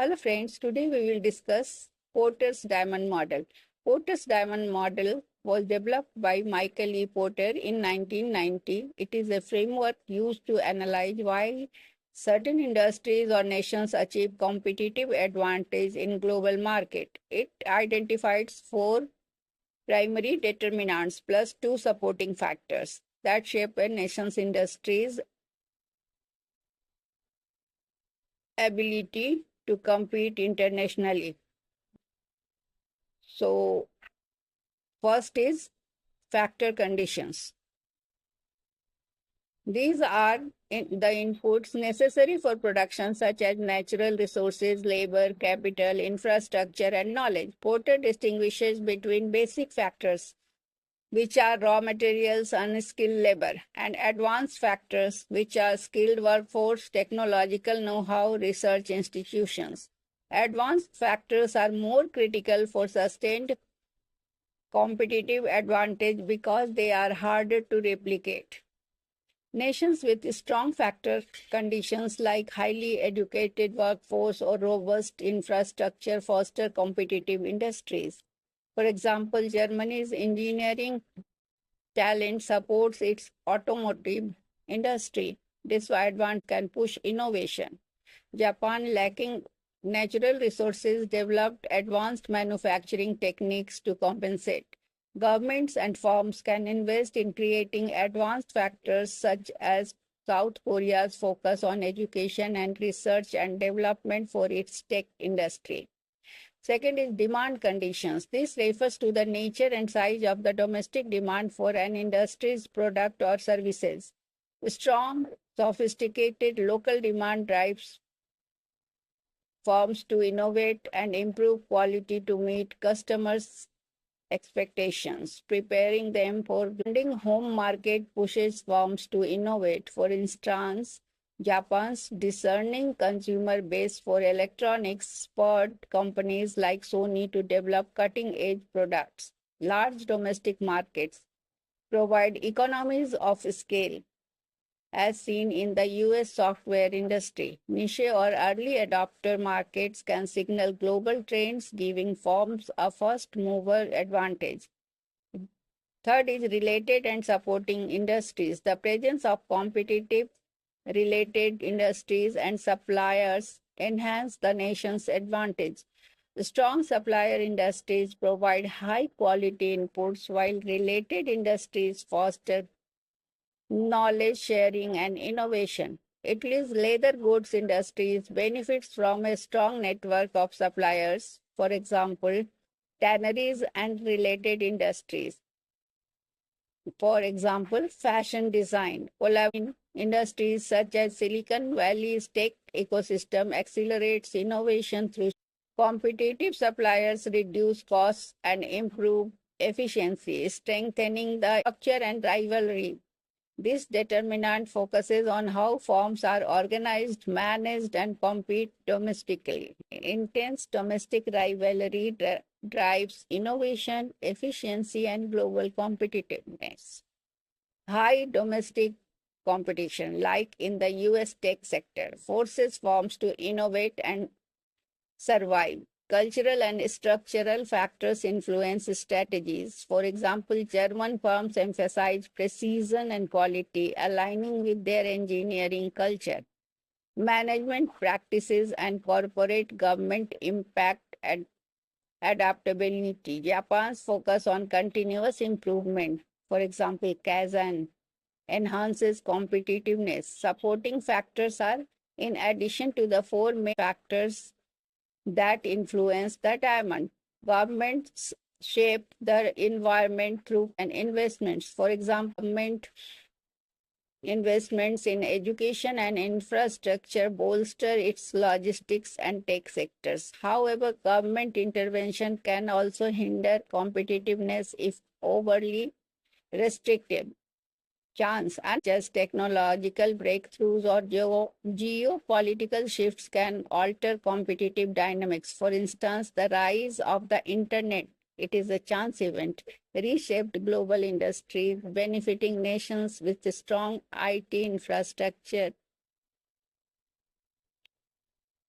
Hello friends, today we will discuss Porter's diamond model. Porter's diamond model was developed by Michael E. Porter in 1990. It is a framework used to analyze why certain industries or nations achieve competitive advantage in global market. It identifies four primary determinants plus two supporting factors that shape a nation's industries ability to compete internationally. So, first is factor conditions. These are the inputs necessary for production, such as natural resources, labor, capital, infrastructure, and knowledge. Porter distinguishes between basic factors, which are raw materials, unskilled labor, and advanced factors, which are skilled workforce, technological know-how, research institutions. Advanced factors are more critical for sustained competitive advantage because they are harder to replicate. Nations with strong factor conditions like highly educated workforce or robust infrastructure foster competitive industries. For example, Germany's engineering talent supports its automotive industry. This advantage can push innovation. Japan, lacking natural resources, developed advanced manufacturing techniques to compensate. Governments and firms can invest in creating advanced factors such as South Korea's focus on education and research and development for its tech industry. Second is demand conditions. This refers to the nature and size of the domestic demand for an industry's product or services. Strong, sophisticated local demand drives firms to innovate and improve quality to meet customers' expectations. Preparing them for growing home market pushes firms to innovate. For instance, Japan's discerning consumer base for electronics spurred companies like Sony to develop cutting-edge products. Large domestic markets provide economies of scale, as seen in the US software industry. Niche or early adopter markets can signal global trends, giving firms a first mover advantage. Third is related and supporting industries. The presence of competitive related industries and suppliers enhance the nation's advantage. The strong supplier industries provide high quality inputs while related industries foster knowledge sharing and innovation. Italy's leather goods industries benefits from a strong network of suppliers, for example, tanneries and related industries. For example, fashion design. Collaborating industries such as Silicon Valley's tech ecosystem accelerates innovation through competitive suppliers, reduce costs, and improve efficiency, strengthening the structure and rivalry. This determinant focuses on how firms are organized, managed, and compete domestically. Intense domestic rivalry drives innovation, efficiency, and global competitiveness. High domestic competition, like in the US tech sector, forces firms to innovate and survive. Cultural and structural factors influence strategies. For example, German firms emphasize precision and quality, aligning with their engineering culture. Management practices and corporate government impact and adaptability. Japan's focus on continuous improvement, for example, Kaizen, enhances competitiveness. Supporting factors are, in addition to the four main factors that influence the diamond. Governments shape the environment through and investments. For example, government investments in education and infrastructure bolster its logistics and tech sectors. However, government intervention can also hinder competitiveness if overly restrictive. Chance and just technological breakthroughs or geopolitical shifts can alter competitive dynamics. For instance, the rise of the internet, it is a chance event, reshaped global industries, benefiting nations with strong IT infrastructure